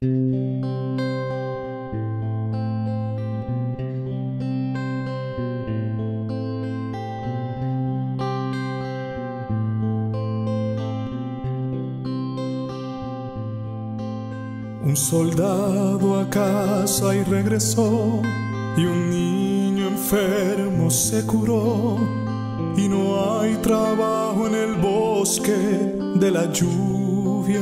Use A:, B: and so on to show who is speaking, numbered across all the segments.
A: Un soldado a casa y regresó, y un niño enfermo se curó, y no hay trabajo en el bosque de la lluvia.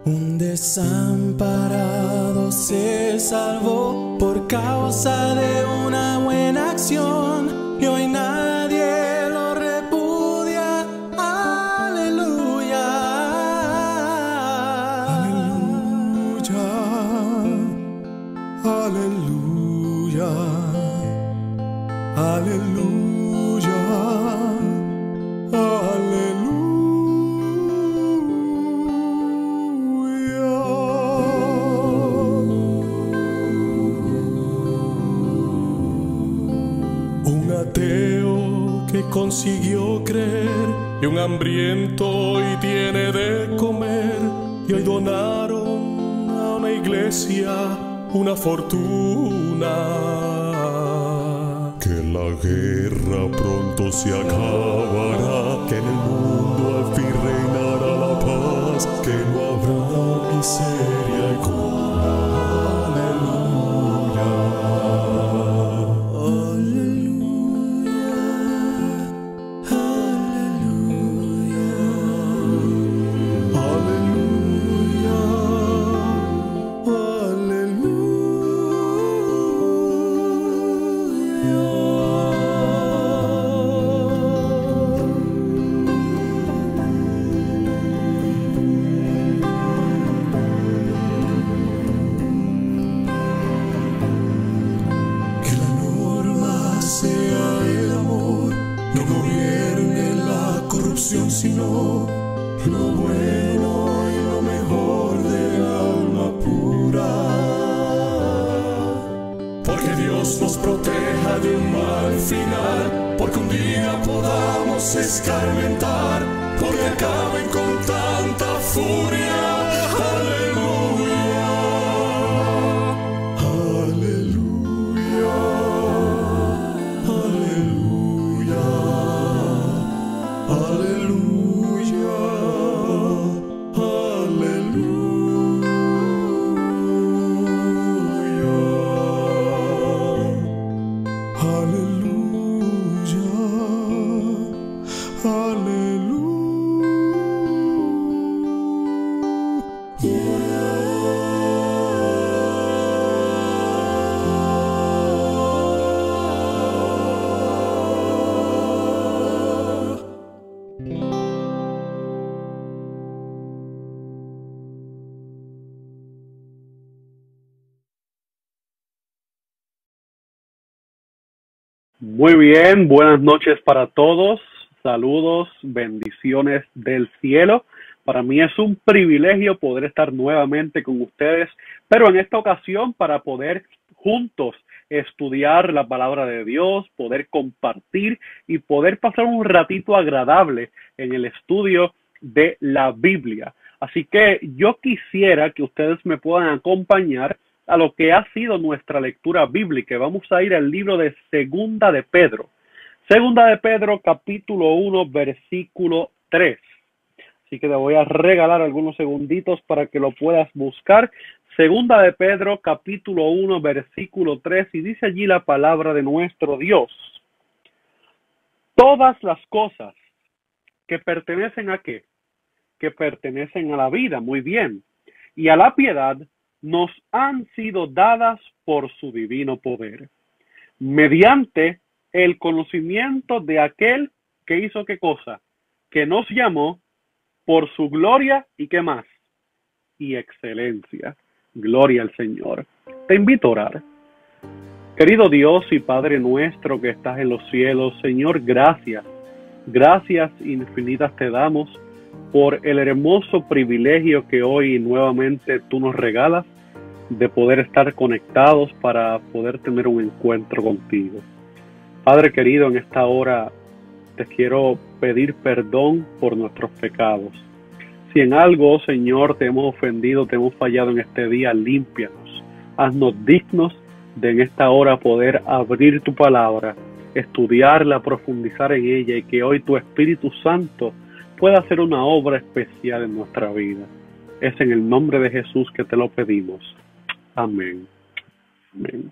A: Un desamparado se salvó por causa de una buena acción, y hoy nadie lo repudia. Aleluya, aleluya, aleluya, aleluya, ateo que consiguió creer, y un hambriento y tiene de comer, y hoy donaron a una iglesia una fortuna. Que la guerra pronto se acabará, que en el mundo al fin reinará la paz, que no habrá miseria y cura. Aleluya. Sino lo bueno y lo mejor del alma pura. Porque Dios nos proteja de un mal final, porque un día podamos escarmentar, porque acaben con tanta furia. Aleluya, aleluya, aleluya, aleluya,
B: Muy bien, buenas noches para todos. Saludos, bendiciones del cielo. Para mí es un privilegio poder estar nuevamente con ustedes, pero en esta ocasión para poder juntos estudiar la palabra de Dios, poder compartir y poder pasar un ratito agradable en el estudio de la Biblia. Así que yo quisiera que ustedes me puedan acompañar a lo que ha sido nuestra lectura bíblica. Vamos a ir al libro de Segunda de Pedro. Segunda de Pedro, capítulo 1, versículo 3. Así que te voy a regalar algunos segunditos para que lo puedas buscar. Segunda de Pedro, capítulo 1, versículo 3. Y dice allí la palabra de nuestro Dios. Todas las cosas que pertenecen a ¿qué? Que pertenecen a la vida, muy bien, y a la piedad, nos han sido dadas por su divino poder, mediante el conocimiento de aquel que hizo qué cosa, que nos llamó por su gloria y qué más, y excelencia. Gloria al Señor. Te invito a orar. Querido Dios y Padre nuestro que estás en los cielos, Señor, gracias. Gracias infinitas te damos por el hermoso privilegio que hoy nuevamente tú nos regalas de poder estar conectados para poder tener un encuentro contigo. Padre querido, en esta hora te quiero pedir perdón por nuestros pecados. Si en algo, Señor, te hemos ofendido, te hemos fallado en este día, límpianos. Haznos dignos de en esta hora poder abrir tu palabra, estudiarla, profundizar en ella y que hoy tu Espíritu Santo pueda hacer una obra especial en nuestra vida. Es en el nombre de Jesús que te lo pedimos. Amén. Amén.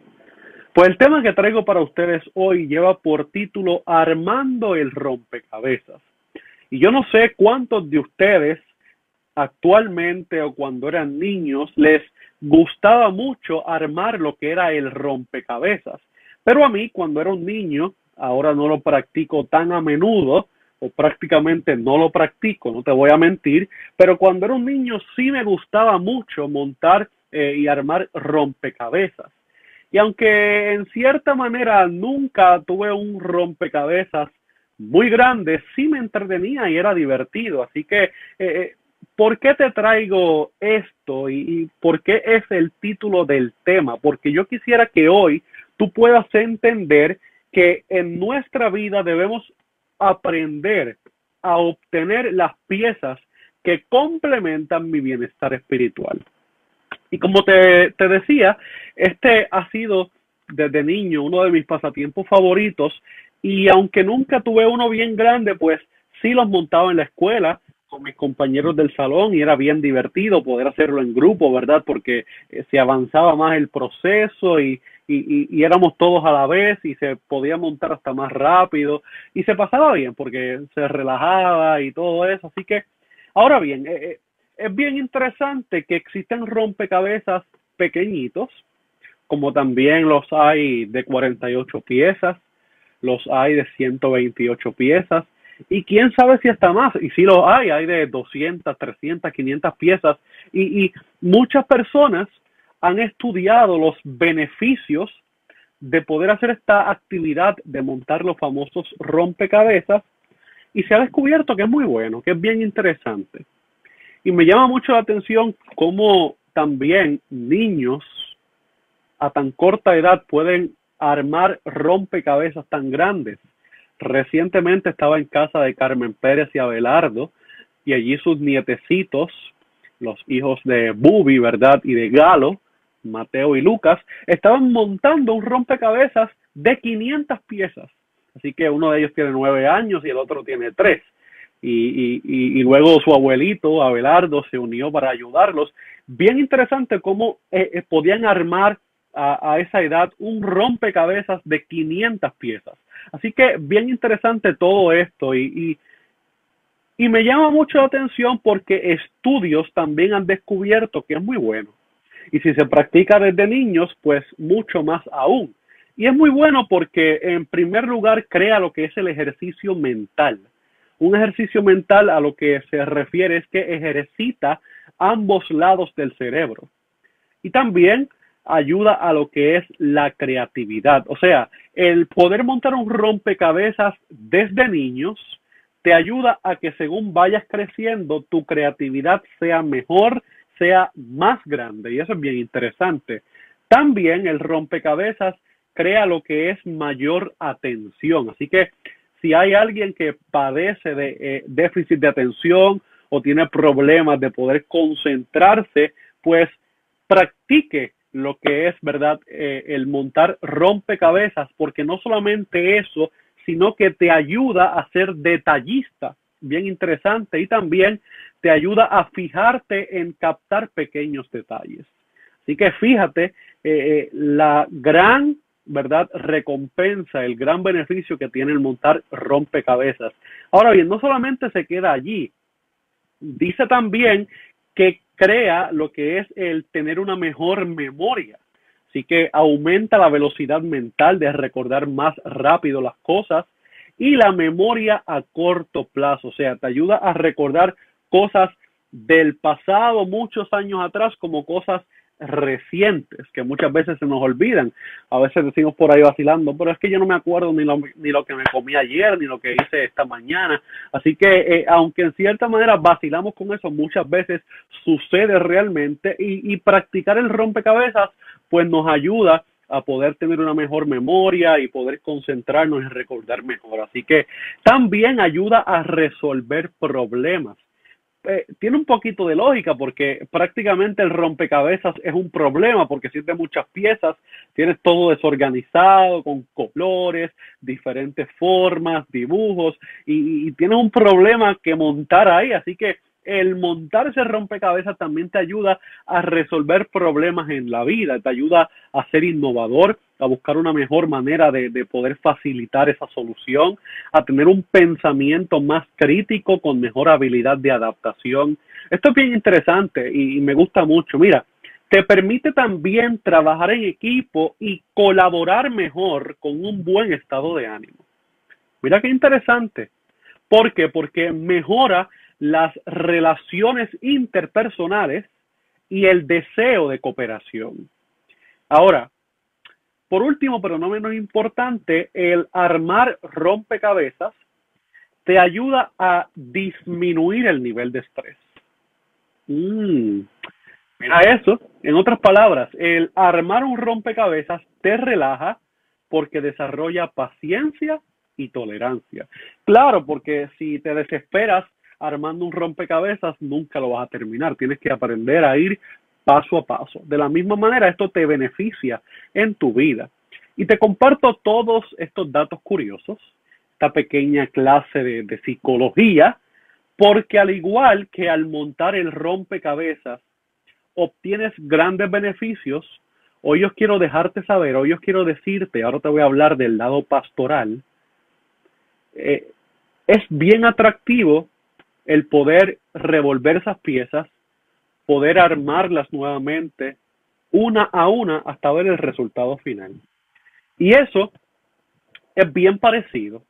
B: Pues el tema que traigo para ustedes hoy lleva por título Armando el rompecabezas. Y yo no sé cuántos de ustedes actualmente o cuando eran niños les gustaba mucho armar lo que era el rompecabezas. Pero a mí, cuando era un niño, ahora no lo practico tan a menudo, o prácticamente no lo practico, no te voy a mentir, pero cuando era un niño sí me gustaba mucho montar y armar rompecabezas. Y aunque en cierta manera nunca tuve un rompecabezas muy grande, sí me entretenía y era divertido. Así que, ¿por qué te traigo esto y por qué es el título del tema? Porque yo quisiera que hoy tú puedas entender que en nuestra vida debemos aprender a obtener las piezas que complementan mi bienestar espiritual. Y como te decía, este ha sido desde niño uno de mis pasatiempos favoritos y aunque nunca tuve uno bien grande, pues sí los montaba en la escuela con mis compañeros del salón y era bien divertido poder hacerlo en grupo, ¿verdad? Porque se avanzaba más el proceso y éramos todos a la vez y se podía montar hasta más rápido y se pasaba bien porque se relajaba y todo eso. Así que, ahora bien, es bien interesante que existen rompecabezas pequeñitos, como también los hay de 48 piezas, los hay de 128 piezas, y quién sabe si hasta más, y si los hay de 200, 300, 500 piezas, y muchas personas han estudiado los beneficios de poder hacer esta actividad de montar los famosos rompecabezas, y se ha descubierto que es muy bueno, que es bien interesante. Y me llama mucho la atención cómo también niños a tan corta edad pueden armar rompecabezas tan grandes. Recientemente estaba en casa de Carmen Pérez y Abelardo y allí sus nietecitos, los hijos de Bubi, ¿verdad? Y de Galo, Mateo y Lucas, estaban montando un rompecabezas de 500 piezas. Así que uno de ellos tiene 9 años y el otro tiene 3. Y luego su abuelito, Abelardo, se unió para ayudarlos. Bien interesante cómo podían armar a esa edad un rompecabezas de 500 piezas. Así que bien interesante todo esto y me llama mucho la atención porque estudios también han descubierto que es muy bueno. Y si se practica desde niños, pues mucho más aún. Y es muy bueno porque en primer lugar crea lo que es el ejercicio mental. Un ejercicio mental a lo que se refiere es que ejercita ambos lados del cerebro. Y también ayuda a lo que es la creatividad. O sea, el poder montar un rompecabezas desde niños te ayuda a que según vayas creciendo, tu creatividad sea mejor, sea más grande. Y eso es bien interesante. También el rompecabezas crea lo que es mayor atención. Así que si hay alguien que padece de déficit de atención o tiene problemas de poder concentrarse, pues practique lo que es, ¿verdad? El montar rompecabezas, porque no solamente eso, sino que te ayuda a ser detallista, bien interesante, y también te ayuda a fijarte en captar pequeños detalles. Así que fíjate, la gran, ¿verdad?, recompensa, el gran beneficio que tiene el montar rompecabezas. Ahora bien, no solamente se queda allí, dice también que crea lo que es el tener una mejor memoria. Así que aumenta la velocidad mental de recordar más rápido las cosas y la memoria a corto plazo. O sea, te ayuda a recordar cosas del pasado muchos años atrás como cosas recientes que muchas veces se nos olvidan. A veces decimos por ahí vacilando, pero es que yo no me acuerdo ni lo que me comí ayer, ni lo que hice esta mañana. Así que aunque en cierta manera vacilamos con eso, muchas veces sucede realmente y practicar el rompecabezas pues nos ayuda a poder tener una mejor memoria y poder concentrarnos y recordar mejor. Así que también ayuda a resolver problemas. tiene un poquito de lógica porque prácticamente el rompecabezas es un problema porque si es de muchas piezas, tienes todo desorganizado, con colores, diferentes formas, dibujos y tienes un problema que montar ahí, así que el montar ese rompecabezas también te ayuda a resolver problemas en la vida, te ayuda a ser innovador, a buscar una mejor manera de poder facilitar esa solución, a tener un pensamiento más crítico con mejor habilidad de adaptación. Esto es bien interesante y me gusta mucho. Mira, te permite también trabajar en equipo y colaborar mejor con un buen estado de ánimo. Mira qué interesante. ¿Por qué? Porque mejora las relaciones interpersonales y el deseo de cooperación. Ahora, por último, pero no menos importante, el armar rompecabezas te ayuda a disminuir el nivel de estrés. Mira eso. En otras palabras, el armar un rompecabezas te relaja porque desarrolla paciencia y tolerancia. Claro, porque si te desesperas armando un rompecabezas, nunca lo vas a terminar. Tienes que aprender a ir paso a paso. De la misma manera, esto te beneficia en tu vida. Y te comparto todos estos datos curiosos, esta pequeña clase de psicología, porque al igual que al montar el rompecabezas, obtienes grandes beneficios. Hoy yo quiero dejarte saber, hoy yo quiero decirte, ahora te voy a hablar del lado pastoral. Es bien atractivo el poder revolver esas piezas, poder armarlas nuevamente, una a una, hasta ver el resultado final. Y eso es bien parecido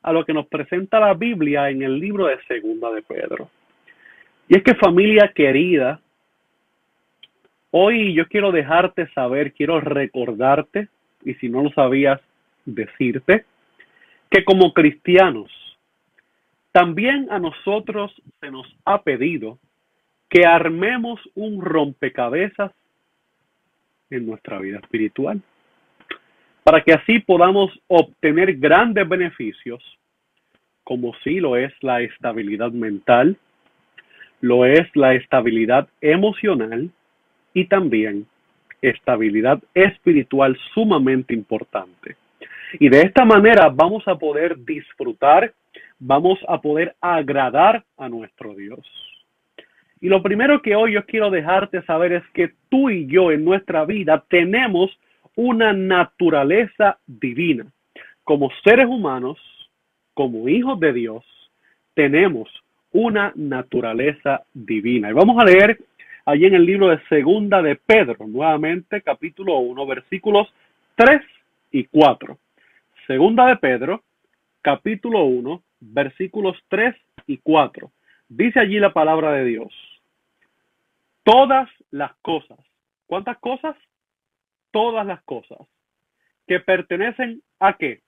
B: a lo que nos presenta la Biblia en el libro de Segunda de Pedro. Y es que, familia querida, hoy yo quiero dejarte saber, quiero recordarte, y si no lo sabías, decirte, que como cristianos, también a nosotros se nos ha pedido que armemos un rompecabezas en nuestra vida espiritual, para que así podamos obtener grandes beneficios, como sí lo es la estabilidad mental, lo es la estabilidad emocional y también estabilidad espiritual sumamente importante. Y de esta manera vamos a poder disfrutar, vamos a poder agradar a nuestro Dios. Y lo primero que hoy yo quiero dejarte saber es que tú y yo en nuestra vida tenemos una naturaleza divina. Como seres humanos, como hijos de Dios, tenemos una naturaleza divina. Y vamos a leer allí en el libro de Segunda de Pedro, nuevamente capítulo 1, versículos 3 y 4. Segunda de Pedro, capítulo 1, versículos 3 y 4. Dice allí la palabra de Dios. Todas las cosas. ¿Cuántas cosas? Todas las cosas que pertenecen ¿a qué?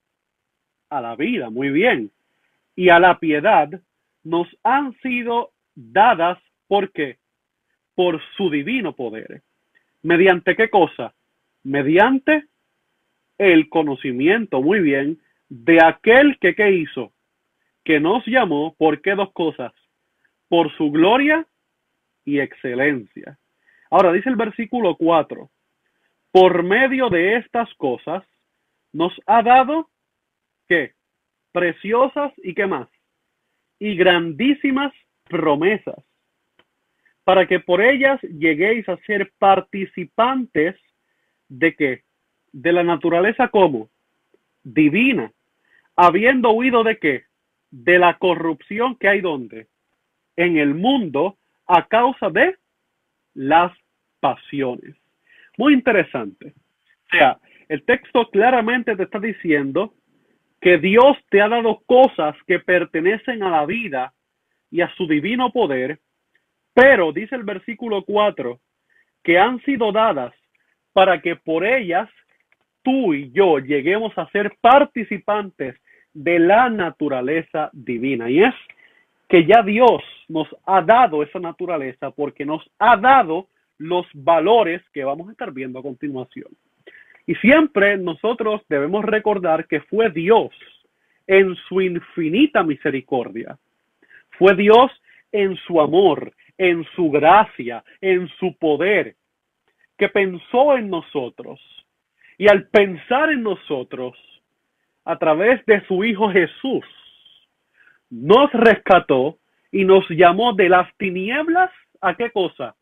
B: A la vida, muy bien. Y a la piedad nos han sido dadas, ¿por qué? Por su divino poder. ¿Mediante qué cosa? Mediante el conocimiento, muy bien, de aquel que ¿qué hizo? Que nos llamó, ¿por qué dos cosas? Por su gloria y excelencia. Ahora dice el versículo 4, por medio de estas cosas nos ha dado, ¿qué? Preciosas y ¿qué más? Y grandísimas promesas, para que por ellas lleguéis a ser participantes de ¿qué? De la naturaleza ¿cómo? Divina, habiendo huido de ¿qué? De la corrupción que hay ¿dónde? En el mundo a causa de las pasiones. Muy interesante. O sea, el texto claramente te está diciendo que Dios te ha dado cosas que pertenecen a la vida y a su divino poder, pero dice el versículo 4, que han sido dadas para que por ellas tú y yo lleguemos a ser participantes de la naturaleza divina. Y es que ya Dios nos ha dado esa naturaleza porque nos ha dado los valores que vamos a estar viendo a continuación. Y siempre nosotros debemos recordar que fue Dios en su infinita misericordia. Fue Dios en su amor, en su gracia, en su poder, que pensó en nosotros. Y al pensar en nosotros, a través de su Hijo Jesús, nos rescató y nos llamó de las tinieblas, ¿a qué cosa?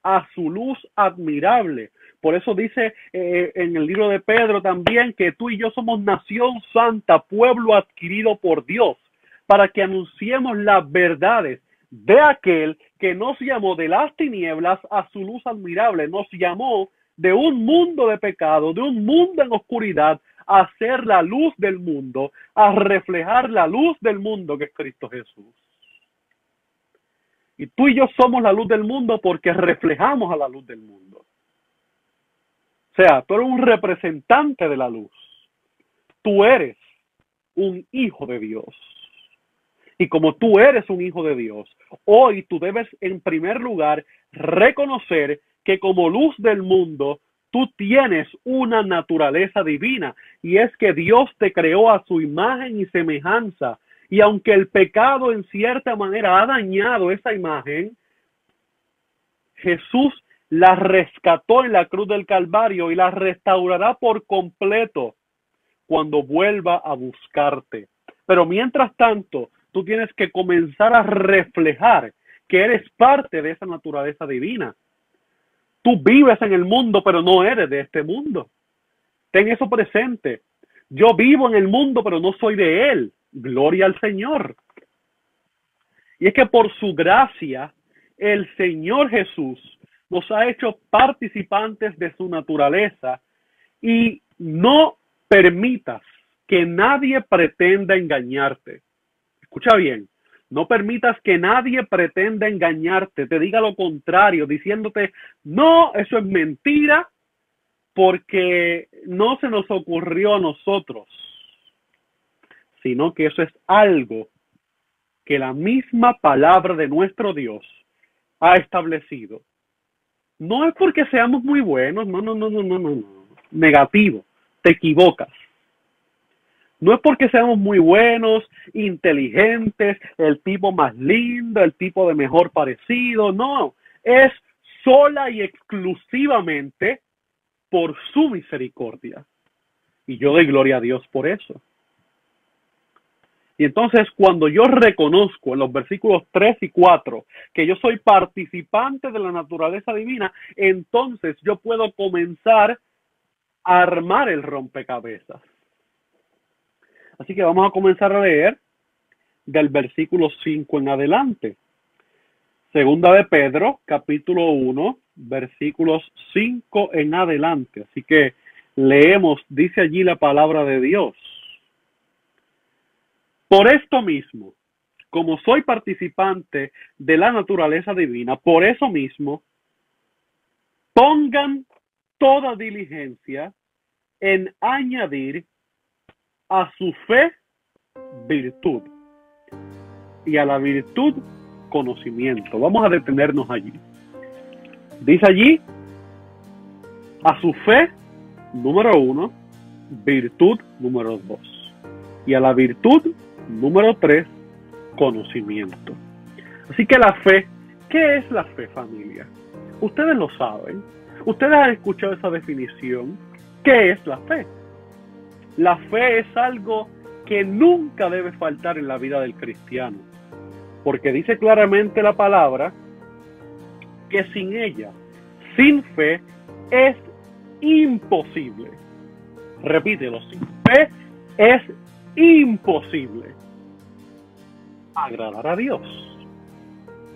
B: A su luz admirable. Por eso dice en el libro de Pedro también que tú y yo somos nación santa, pueblo adquirido por Dios, para que anunciemos las verdades de aquel que nos llamó de las tinieblas a su luz admirable. Nos llamó de un mundo de pecado, de un mundo en oscuridad, a ser la luz del mundo, a reflejar la luz del mundo que es Cristo Jesús. Y tú y yo somos la luz del mundo porque reflejamos a la luz del mundo. O sea, tú eres un representante de la luz. Tú eres un hijo de Dios. Y como tú eres un hijo de Dios, hoy tú debes en primer lugar reconocer que como luz del mundo, tú tienes una naturaleza divina. Y es que Dios te creó a su imagen y semejanza. Y aunque el pecado en cierta manera ha dañado esa imagen, Jesús la rescató en la cruz del Calvario y la restaurará por completo cuando vuelva a buscarte. Pero mientras tanto, tú tienes que comenzar a reflejar que eres parte de esa naturaleza divina. Tú vives en el mundo, pero no eres de este mundo. Ten eso presente. Yo vivo en el mundo, pero no soy de él. Gloria al Señor. Y es que por su gracia, el Señor Jesús nos ha hecho participantes de su naturaleza y no permitas que nadie pretenda engañarte. Escucha bien, no permitas que nadie pretenda engañarte, te diga lo contrario, diciéndote, no, eso es mentira, porque no se nos ocurrió a nosotros, sino que eso es algo que la misma palabra de nuestro Dios ha establecido. No es porque seamos muy buenos, no. Negativo, te equivocas. No es porque seamos muy buenos, inteligentes, el tipo más lindo, el tipo de mejor parecido, no. Es sola y exclusivamente por su misericordia. Y yo doy gloria a Dios por eso. Y entonces cuando yo reconozco en los versículos 3 y 4 que yo soy participante de la naturaleza divina, entonces yo puedo comenzar a armar el rompecabezas. Así que vamos a comenzar a leer del versículo 5 en adelante. Segunda de Pedro, capítulo 1, versículos 5 en adelante. Así que leemos, dice allí la palabra de Dios. Por esto mismo, como soy participante de la naturaleza divina, por eso mismo, pongan toda diligencia en añadir a su fe virtud y a la virtud conocimiento. Vamos a detenernos allí. Dice allí, a su fe, número 1, virtud, número 2. Y a la virtud, número 3, conocimiento. Así que la fe, ¿qué es la fe, familia? Ustedes lo saben. Ustedes han escuchado esa definición. ¿Qué es la fe? La fe es algo que nunca debe faltar en la vida del cristiano. Porque dice claramente la palabra que sin ella, sin fe, es imposible. Repítelo, sin fe es imposible agradar a Dios.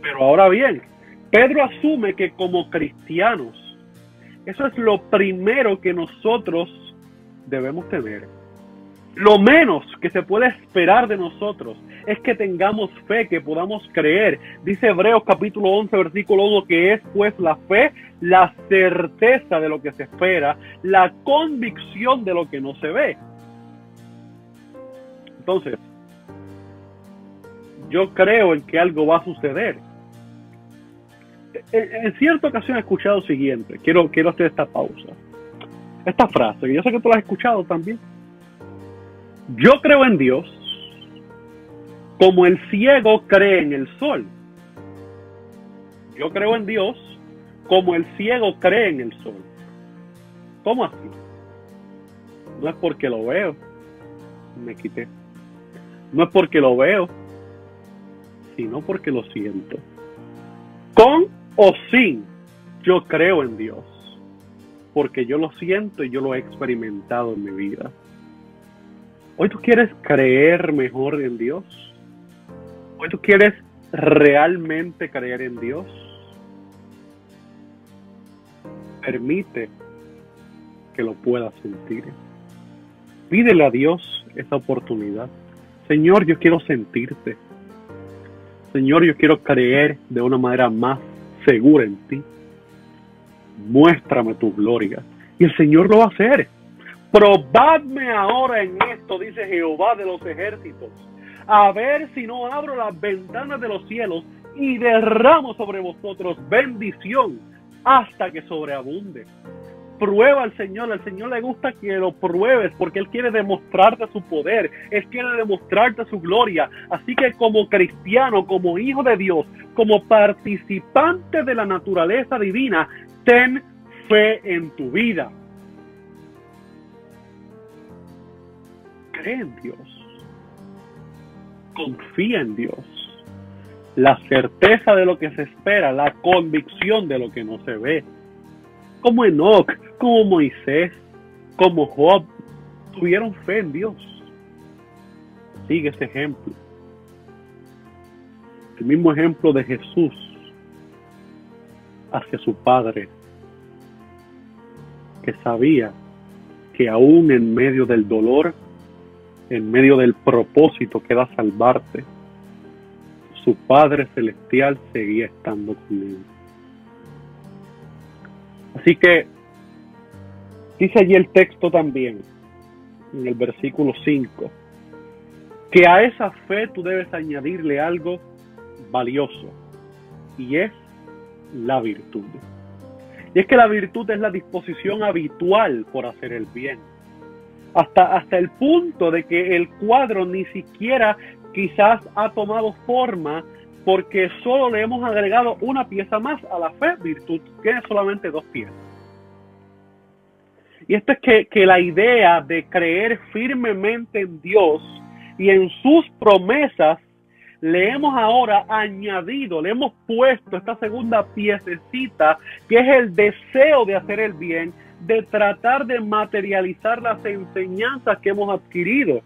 B: Pero ahora bien, Pedro asume que como cristianos, eso es lo primero que nosotros debemos tener. Lo menos que se puede esperar de nosotros es que tengamos fe, que podamos creer. Dice Hebreos capítulo 11, versículo 1, que es pues la fe, la certeza de lo que se espera, la convicción de lo que no se ve. Entonces, yo creo en que algo va a suceder. En cierta ocasión he escuchado lo siguiente, quiero hacer esta pausa. Esta frase, y yo sé que tú la has escuchado también. Yo creo en Dios como el ciego cree en el sol. Yo creo en Dios como el ciego cree en el sol. ¿Cómo así? No es porque lo veo, me quité. No es porque lo veo, sino porque lo siento. Con o sin, yo creo en Dios, porque yo lo siento y yo lo he experimentado en mi vida. Hoy tú quieres creer mejor en Dios. Hoy tú quieres realmente creer en Dios. Permite que lo puedas sentir. Pídele a Dios esa oportunidad. Señor, yo quiero sentirte. Señor, yo quiero creer de una manera más segura en ti. Muéstrame tu gloria. Y el Señor lo va a hacer. Probadme ahora en esto, dice Jehová de los ejércitos, a ver si no abro las ventanas de los cielos y derramo sobre vosotros bendición hasta que sobreabunde. Prueba al Señor le gusta que lo pruebes porque Él quiere demostrarte su poder, Él quiere demostrarte su gloria. Así que como cristiano, como hijo de Dios, como participante de la naturaleza divina, ten fe en tu vida. Cree en Dios. Confía en Dios. La certeza de lo que se espera, la convicción de lo que no se ve. Como Enoc, como Moisés, como Job, tuvieron fe en Dios. Sigue ese ejemplo. El mismo ejemplo de Jesús hacia su Padre, que sabía que aún en medio del dolor, en medio del propósito que era salvarte, su Padre Celestial seguía estando con él. Así que dice allí el texto también, en el versículo 5, que a esa fe tú debes añadirle algo valioso, y es la virtud. Y es que la virtud es la disposición habitual por hacer el bien. Hasta el punto de que el cuadro ni siquiera quizás ha tomado forma porque solo le hemos agregado una pieza más a la fe. Virtud tiene solamente 2 piezas. Y esto es que la idea de creer firmemente en Dios y en sus promesas, le hemos ahora añadido, le hemos puesto esta segunda piececita, que es el deseo de hacer el bien, de tratar de materializar las enseñanzas que hemos adquirido.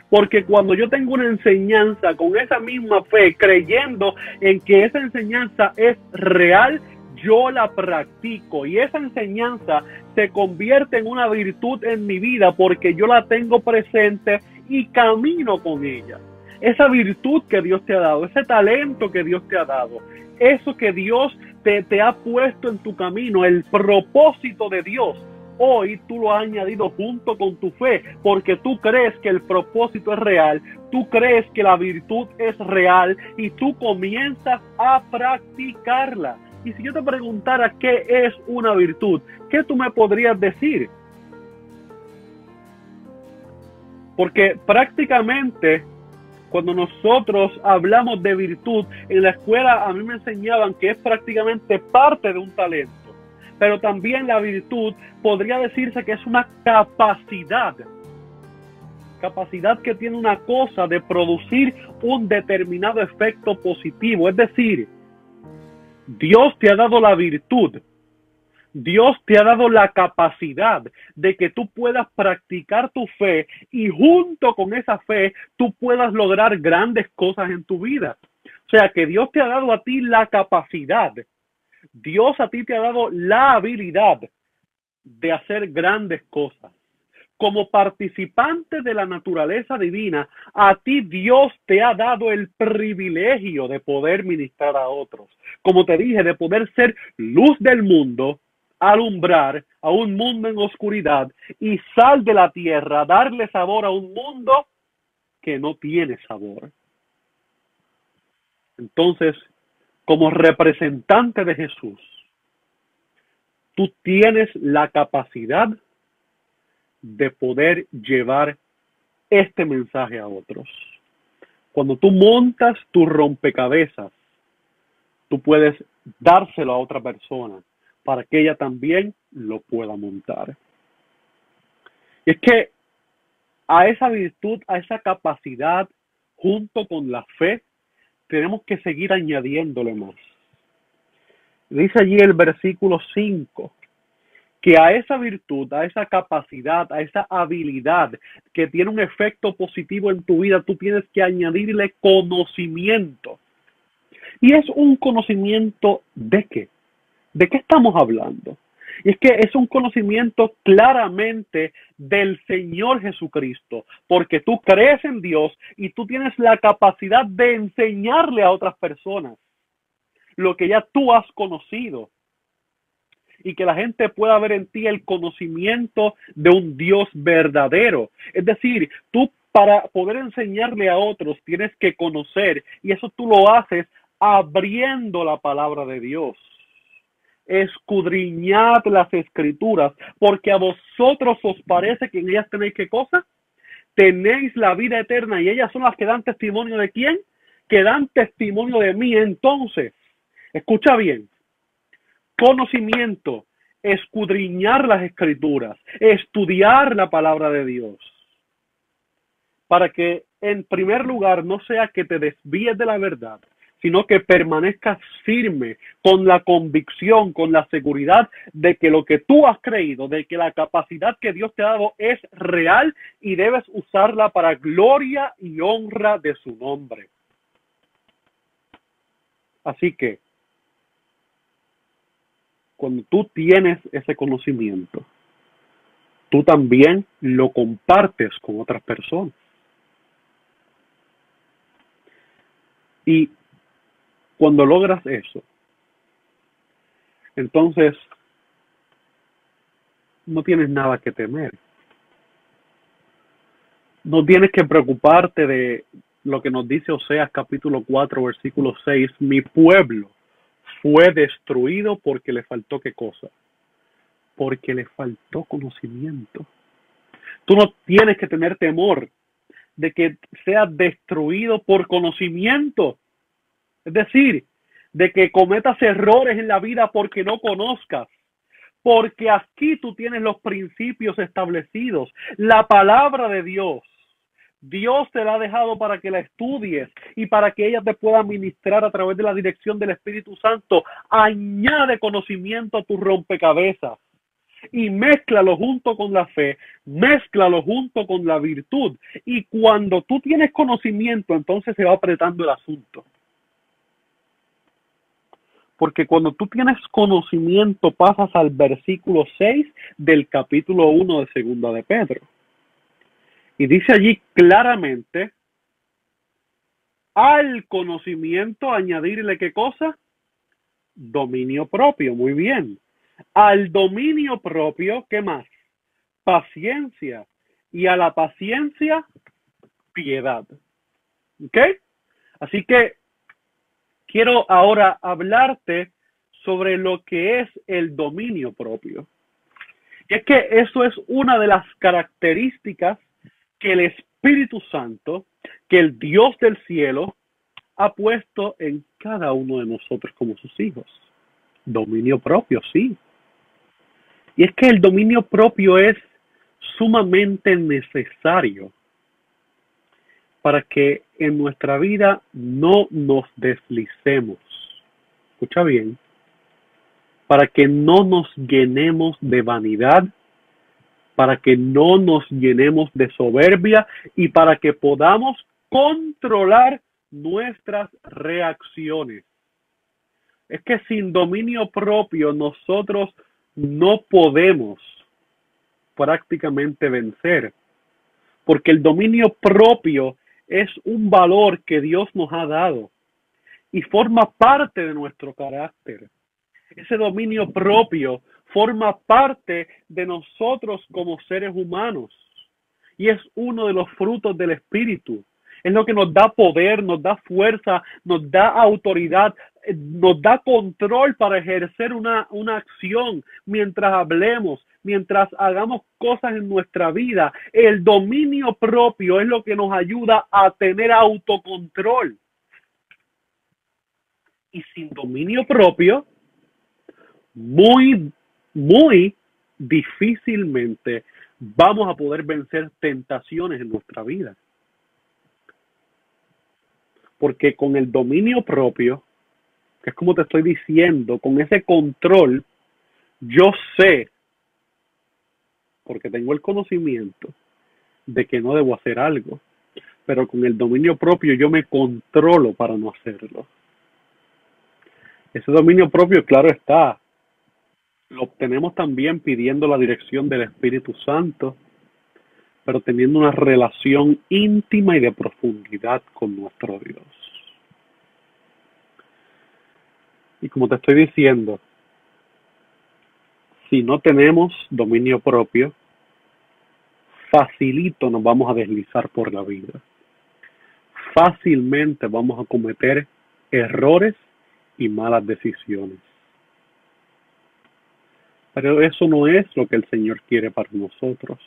B: Porque cuando yo tengo una enseñanza con esa misma fe, creyendo en que esa enseñanza es real, yo la practico y esa enseñanza se convierte en una virtud en mi vida porque yo la tengo presente y camino con ella. Esa virtud que Dios te ha dado, ese talento que Dios te ha dado, eso que Dios te ha puesto en tu camino, el propósito de Dios, hoy tú lo has añadido junto con tu fe, porque tú crees que el propósito es real, tú crees que la virtud es real y tú comienzas a practicarla. Y si yo te preguntara qué es una virtud, ¿qué tú me podrías decir? Porque prácticamente cuando nosotros hablamos de virtud, en la escuela a mí me enseñaban que es prácticamente parte de un talento. Pero también la virtud podría decirse que es una capacidad. Capacidad que tiene una cosa de producir un determinado efecto positivo. Es decir, Dios te ha dado la virtud. Dios te ha dado la capacidad de que tú puedas practicar tu fe y junto con esa fe tú puedas lograr grandes cosas en tu vida. O sea que Dios te ha dado a ti la capacidad. Dios a ti te ha dado la habilidad de hacer grandes cosas. Como participante de la naturaleza divina, a ti Dios te ha dado el privilegio de poder ministrar a otros. Como te dije, de poder ser luz del mundo, alumbrar a un mundo en oscuridad y sal de la tierra, darle sabor a un mundo que no tiene sabor. Entonces, como representante de Jesús, tú tienes la capacidad de poder llevar este mensaje a otros. Cuando tú montas tu rompecabezas, tú puedes dárselo a otra persona para que ella también lo pueda montar. Y es que a esa virtud, a esa capacidad, junto con la fe, tenemos que seguir añadiéndole más. Dice allí el versículo 5, que a esa virtud, a esa capacidad, a esa habilidad que tiene un efecto positivo en tu vida, tú tienes que añadirle conocimiento. ¿Y es un conocimiento de qué? ¿De qué estamos hablando? Y es que es un conocimiento claramente del Señor Jesucristo, porque tú crees en Dios y tú tienes la capacidad de enseñarle a otras personas lo que ya tú has conocido, y que la gente pueda ver en ti el conocimiento de un Dios verdadero. Es decir, tú para poder enseñarle a otros tienes que conocer, y eso tú lo haces abriendo la palabra de Dios. Escudriñad las escrituras, porque a vosotros os parece que en ellas tenéis ¿qué cosa? Tenéis la vida eterna, y ellas son las que dan testimonio ¿de quién? Que dan testimonio de mí. Entonces, escucha bien, conocimiento, escudriñar las escrituras, estudiar la palabra de Dios, para que en primer lugar no sea que te desvíes de la verdad, sino que permanezcas firme con la convicción, con la seguridad de que lo que tú has creído, de que la capacidad que Dios te ha dado es real y debes usarla para gloria y honra de su nombre. Así que, cuando tú tienes ese conocimiento, tú también lo compartes con otras personas. Y cuando logras eso, entonces no tienes nada que temer. No tienes que preocuparte de lo que nos dice Oseas capítulo 4, versículo 6. Mi pueblo fue destruido porque le faltó ¿qué cosa? Porque le faltó conocimiento. Tú no tienes que tener temor de que sea destruido por conocimiento. Es decir, de que cometas errores en la vida porque no conozcas. Porque aquí tú tienes los principios establecidos. La palabra de Dios. Dios te la ha dejado para que la estudies y para que ella te pueda ministrar a través de la dirección del Espíritu Santo. Añade conocimiento a tu rompecabezas y mézclalo junto con la fe, mézclalo junto con la virtud. Y cuando tú tienes conocimiento, entonces se va apretando el asunto. Porque cuando tú tienes conocimiento, pasas al versículo 6 del capítulo 1 de Segunda de Pedro. Y dice allí claramente, al conocimiento añadirle ¿qué cosa? Dominio propio, muy bien. Al dominio propio, ¿qué más? Paciencia. Y a la paciencia, piedad. ¿Ok? Así que quiero ahora hablarte sobre lo que es el dominio propio. Y es que eso es una de las características que el Espíritu Santo, que el Dios del cielo, ha puesto en cada uno de nosotros como sus hijos. Dominio propio, sí. Y es que el dominio propio es sumamente necesario para que en nuestra vida no nos deslicemos. Escucha bien. Para que no nos llenemos de vanidad, para que no nos llenemos de soberbia y para que podamos controlar nuestras reacciones. Es que sin dominio propio nosotros no podemos prácticamente vencer, porque el dominio propio es un valor que Dios nos ha dado y forma parte de nuestro carácter. Ese dominio propio forma parte de nosotros como seres humanos y es uno de los frutos del Espíritu. Es lo que nos da poder, nos da fuerza, nos da autoridad, nos da control para ejercer una acción mientras hablemos, mientras hagamos cosas en nuestra vida. El dominio propio es lo que nos ayuda a tener autocontrol. Y sin dominio propio, muy difícilmente vamos a poder vencer tentaciones en nuestra vida. Porque con el dominio propio, que es como te estoy diciendo, con ese control, yo sé, porque tengo el conocimiento de que no debo hacer algo, pero con el dominio propio yo me controlo para no hacerlo. Ese dominio propio, claro está, lo obtenemos también pidiendo la dirección del Espíritu Santo, pero teniendo una relación íntima y de profundidad con nuestro Dios. Y como te estoy diciendo, si no tenemos dominio propio, facilito nos vamos a deslizar por la vida. Fácilmente vamos a cometer errores y malas decisiones. Pero eso no es lo que el Señor quiere para nosotros.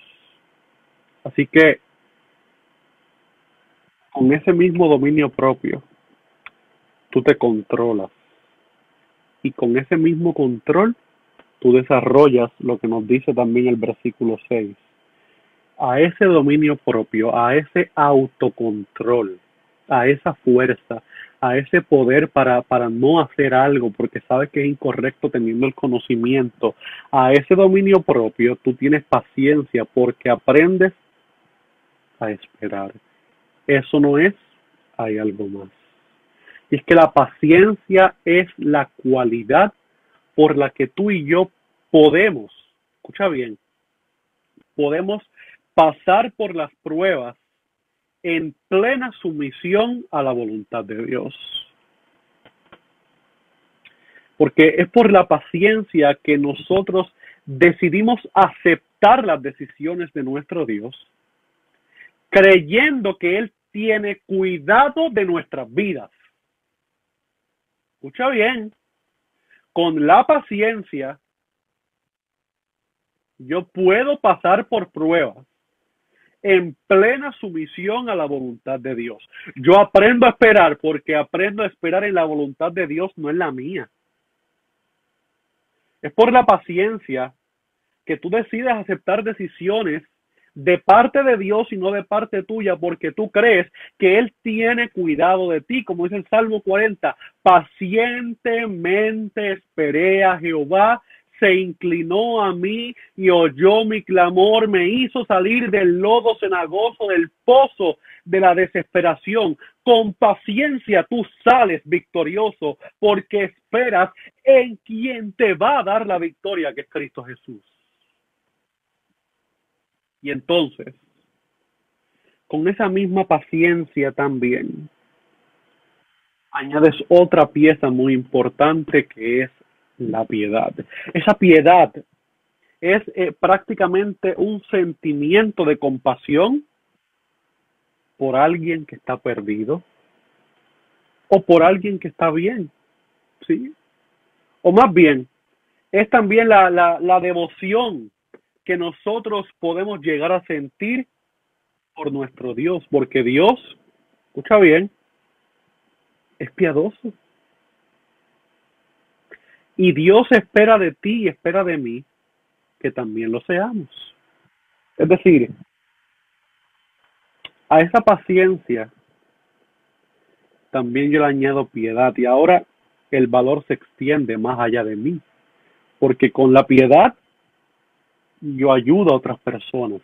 B: Así que, con ese mismo dominio propio, tú te controlas. Y con ese mismo control, tú desarrollas lo que nos dice también el versículo 6. A ese dominio propio, a ese autocontrol, a esa fuerza, a ese poder para no hacer algo porque sabes que es incorrecto teniendo el conocimiento, a ese dominio propio tú tienes paciencia porque aprendes a esperar. Eso no es, hay algo más. Y es que la paciencia es la cualidad por la que tú y yo podemos, escucha bien, podemos pasar por las pruebas en plena sumisión a la voluntad de Dios. Porque es por la paciencia que nosotros decidimos aceptar las decisiones de nuestro Dios, creyendo que Él tiene cuidado de nuestras vidas. Escucha bien, con la paciencia yo puedo pasar por pruebas en plena sumisión a la voluntad de Dios. Yo aprendo a esperar porque aprendo a esperar en la voluntad de Dios, no en la mía. Es por la paciencia que tú decides aceptar decisiones de parte de Dios y no de parte tuya, porque tú crees que Él tiene cuidado de ti, como dice el Salmo 40, pacientemente esperé a Jehová, se inclinó a mí y oyó mi clamor, me hizo salir del lodo cenagoso, del pozo de la desesperación. Con paciencia tú sales victorioso, porque esperas en quien te va a dar la victoria, que es Cristo Jesús. Y entonces, con esa misma paciencia también, añades otra pieza muy importante que es la piedad. Esa piedad es prácticamente un sentimiento de compasión por alguien que está perdido o por alguien que está bien, ¿sí? O más bien, es también la devoción que nosotros podemos llegar a sentir por nuestro Dios, porque Dios, escucha bien, es piadoso. Y Dios espera de ti y espera de mí que también lo seamos. Es decir, a esa paciencia también yo le añado piedad, y ahora el valor se extiende más allá de mí, porque con la piedad yo ayudo a otras personas.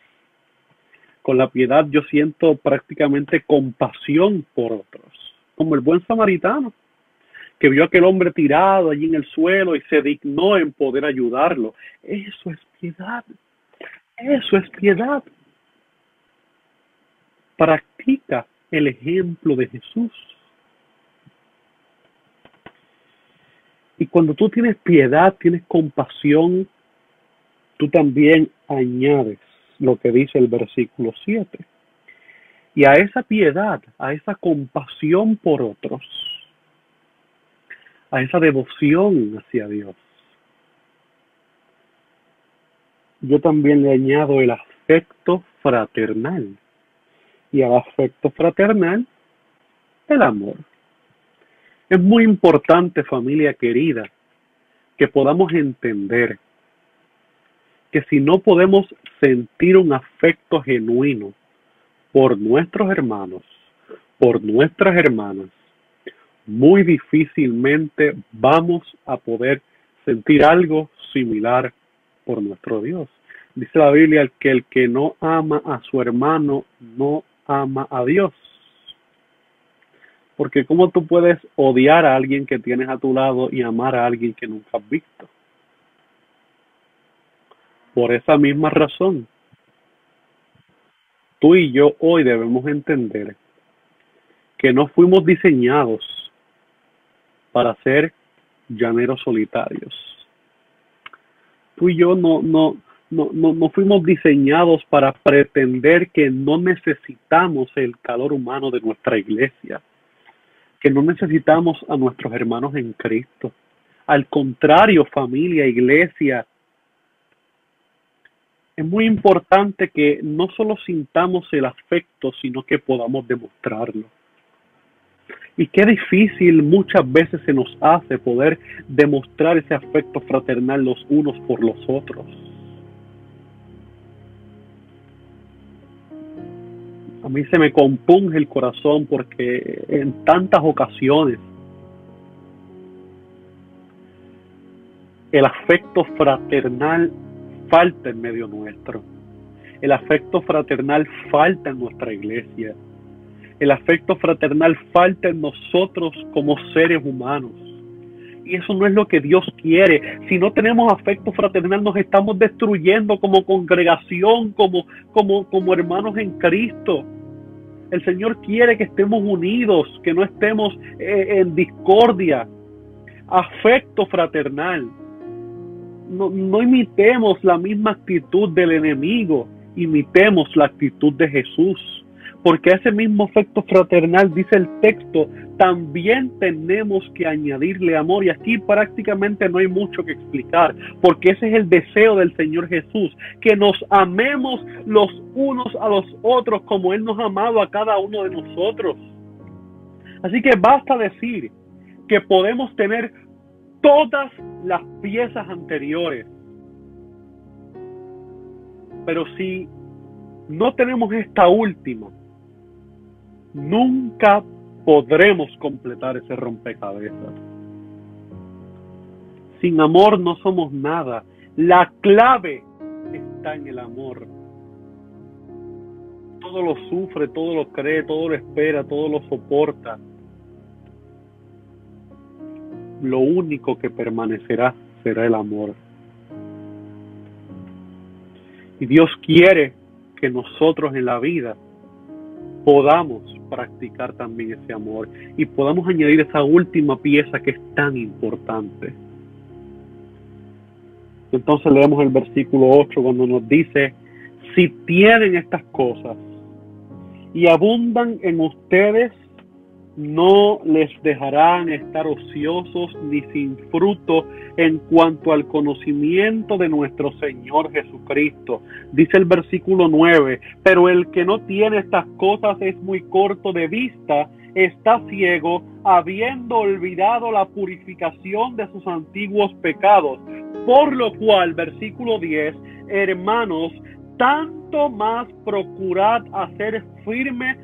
B: Con la piedad yo siento prácticamente compasión por otros, como el buen samaritano, que vio a aquel hombre tirado allí en el suelo y se dignó en poder ayudarlo. Eso es piedad. Eso es piedad. Practica el ejemplo de Jesús. Y cuando tú tienes piedad, tienes compasión, tú también añades lo que dice el versículo 7. Y a esa piedad, a esa compasión por otros, a esa devoción hacia Dios, yo también le añado el afecto fraternal. Y al afecto fraternal, el amor. Es muy importante, familia querida, que podamos entender que si no podemos sentir un afecto genuino por nuestros hermanos, por nuestras hermanas, muy difícilmente vamos a poder sentir algo similar por nuestro Dios. Dice la Biblia que el que no ama a su hermano no ama a Dios. Porque ¿cómo tú puedes odiar a alguien que tienes a tu lado y amar a alguien que nunca has visto? Por esa misma razón, tú y yo hoy debemos entender que no fuimos diseñados para ser llaneros solitarios. Tú y yo no fuimos diseñados para pretender que no necesitamos el calor humano de nuestra iglesia, que no necesitamos a nuestros hermanos en Cristo. Al contrario, familia, iglesia, es muy importante que no solo sintamos el afecto, sino que podamos demostrarlo. Y qué difícil muchas veces se nos hace poder demostrar ese afecto fraternal los unos por los otros. A mí se me compunge el corazón porque en tantas ocasiones el afecto fraternal falta en medio nuestro. El afecto fraternal falta en nuestra iglesia. El afecto fraternal falta en nosotros como seres humanos. Y eso no es lo que Dios quiere. Si no tenemos afecto fraternal, nos estamos destruyendo como congregación, como hermanos en Cristo. El Señor quiere que estemos unidos, que no estemos en discordia. Afecto fraternal. No imitemos la misma actitud del enemigo, imitemos la actitud de Jesús. Porque ese mismo afecto fraternal, dice el texto, también tenemos que añadirle amor. Y aquí prácticamente no hay mucho que explicar, porque ese es el deseo del Señor Jesús, que nos amemos los unos a los otros como Él nos ha amado a cada uno de nosotros. Así que basta decir que podemos tener todas las piezas anteriores, pero si no tenemos esta última, nunca podremos completar ese rompecabezas. Sin amor no somos nada. La clave está en el amor. Todo lo sufre, todo lo cree, todo lo espera, todo lo soporta. Lo único que permanecerá será el amor. Y Dios quiere que nosotros en la vida podamos practicar también ese amor y podamos añadir esa última pieza que es tan importante. Entonces leemos el versículo 8 cuando nos dice: si tienen estas cosas y abundan en ustedes, no les dejarán estar ociosos ni sin fruto en cuanto al conocimiento de nuestro Señor Jesucristo. Dice el versículo 9, pero el que no tiene estas cosas es muy corto de vista, está ciego, habiendo olvidado la purificación de sus antiguos pecados. Por lo cual, versículo 10, hermanos, tanto más procurad hacer firme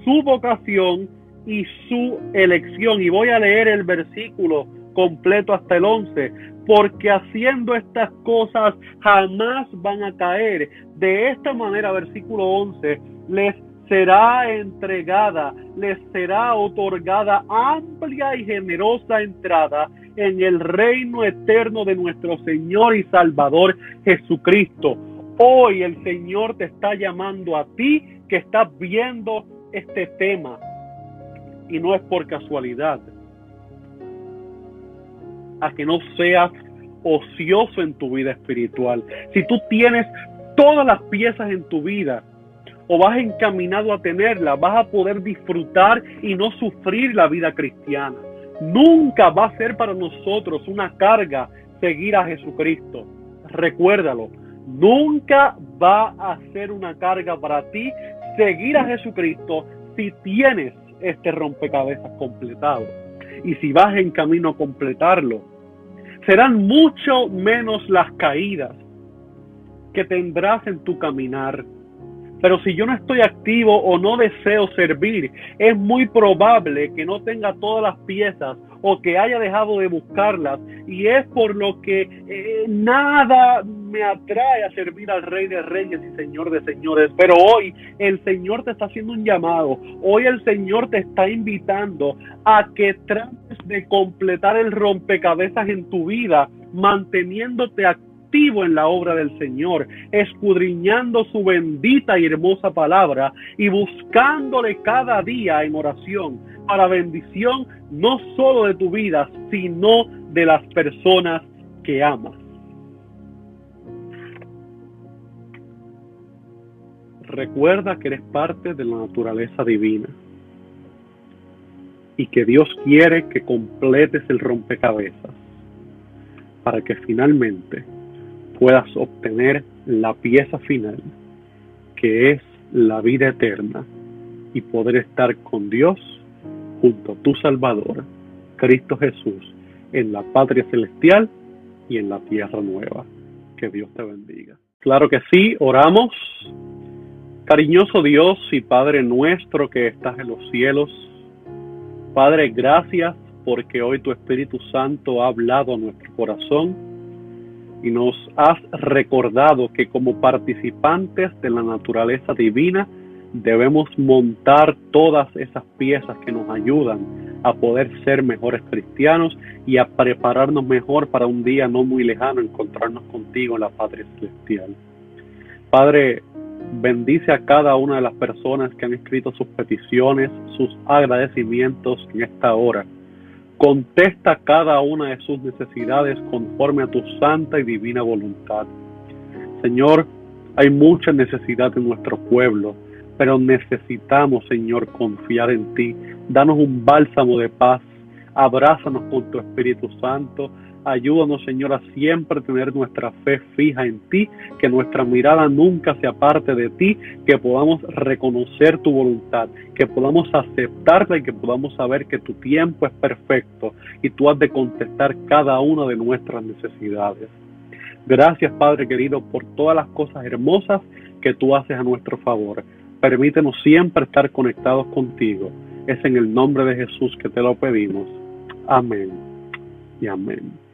B: su vocación y su elección. Y voy a leer el versículo completo hasta el 11. Porque haciendo estas cosas jamás van a caer. De esta manera, versículo 11, les será entregada, les será otorgada amplia y generosa entrada en el reino eterno de nuestro Señor y Salvador Jesucristo. Hoy el Señor te está llamando a ti que estás viendo este tema. Y no es por casualidad, a que no seas ocioso en tu vida espiritual. Si tú tienes todas las piezas en tu vida, o vas encaminado a tenerlas, vas a poder disfrutar y no sufrir la vida cristiana. Nunca va a ser para nosotros una carga seguir a Jesucristo. Recuérdalo, nunca va a ser una carga para ti seguir a Jesucristo si tienes este rompecabezas completado. y si vas en camino a completarlo. Serán mucho menos las caídas que tendrás en tu caminar. Pero si yo no estoy activo o no deseo servir, es muy probable que no tenga todas las piezas o que haya dejado de buscarlas, y es por lo que nada me atrae a servir al Rey de Reyes y Señor de Señores. Pero hoy el Señor te está haciendo un llamado, hoy el Señor te está invitando a que trates de completar el rompecabezas en tu vida, manteniéndote activo en la obra del Señor, escudriñando su bendita y hermosa palabra y buscándole cada día en oración para bendición no solo de tu vida, sino de las personas que amas. Recuerda que eres parte de la naturaleza divina y que Dios quiere que completes el rompecabezas para que finalmente puedas obtener la pieza final, que es la vida eterna, y poder estar con Dios junto a tu Salvador, Cristo Jesús, en la patria celestial y en la tierra nueva. Que Dios te bendiga. Claro que sí, oramos. Cariñoso Dios y Padre nuestro que estás en los cielos, Padre, gracias porque hoy tu Espíritu Santo ha hablado a nuestro corazón y nos has recordado que como participantes de la naturaleza divina debemos montar todas esas piezas que nos ayudan a poder ser mejores cristianos y a prepararnos mejor para un día no muy lejano encontrarnos contigo en la patria celestial. Padre, bendice a cada una de las personas que han escrito sus peticiones, sus agradecimientos en esta hora. Contesta cada una de sus necesidades conforme a tu santa y divina voluntad. Señor, hay mucha necesidad en nuestro pueblo, pero necesitamos, Señor, confiar en ti. Danos un bálsamo de paz, abrázanos con tu Espíritu Santo. Ayúdanos, Señor, a siempre tener nuestra fe fija en ti, que nuestra mirada nunca se aparte de ti, que podamos reconocer tu voluntad, que podamos aceptarla y que podamos saber que tu tiempo es perfecto y tú has de contestar cada una de nuestras necesidades. Gracias, Padre querido, por todas las cosas hermosas que tú haces a nuestro favor. Permítenos siempre estar conectados contigo. Es en el nombre de Jesús que te lo pedimos. Amén y amén.